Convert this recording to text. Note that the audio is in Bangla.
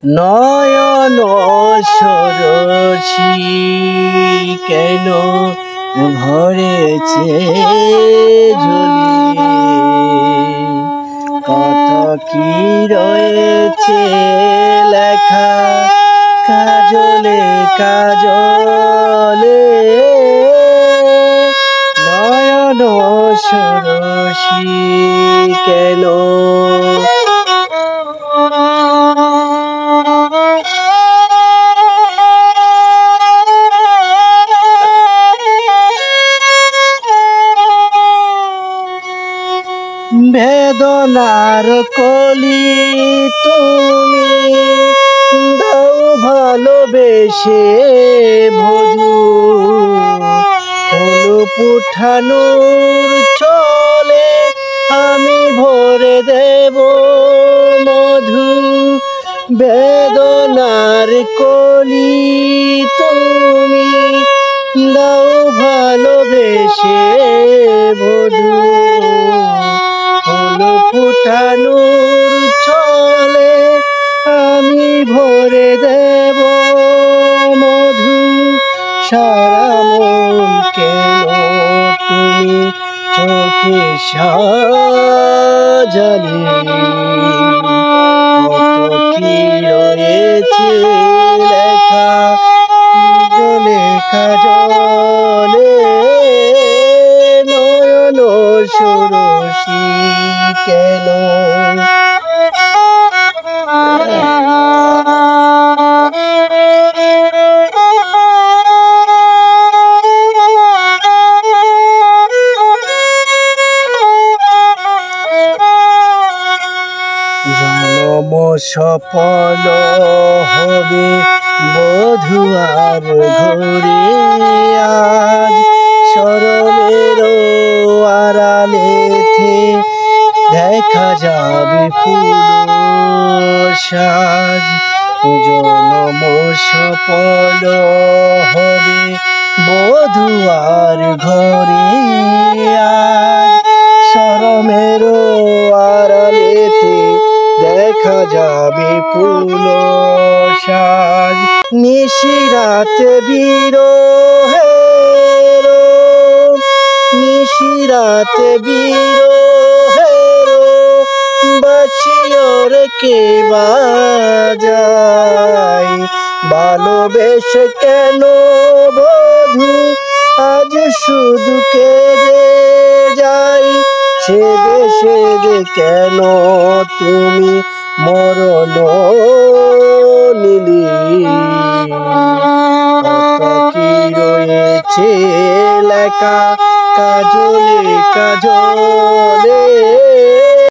নয়ন সরসী কেন ভরেছে ঝুলি, কত কি রয়েছে লেখা কাজলে কাজলে। নয়ন সরসী কেন বেদনার কলি তুমি দাও ভালোবেসে ভজু, ফুল পুঠানোর চলে আমি ভরে দেব মধু। বেদনার কলি তুমি দাও ভালোবেসে ভজু, ফুল ফুটানোর চলে আমি ভরে দেব মধু। সারা মন কেন তুমি চোখে সাজালে, কত কি রয়েছে লেখা জলে কাজলে। নয়ন সরসী কেন জনম সফল হবে বধুয়ার ঘরে, আজ শরণের আড়ালেতে দেখা যাবে ফুল সাজ। জনম সফল হবে বধুয়ার ঘরে, আজ শরমের আড়ালেতে দেখা যাবে ফুল সাজ। নিশিরাতে বিরহের, নিশিরাতে বিরহের বাঁশির কে বাজায়। ভালোবেসে কেন বধু আজ শুধু কেঁদে যাই, সেদে সেদে কেন তুমি মরণ নিলি। কত কি রয়েছে লেখা কাজলে কাজলে।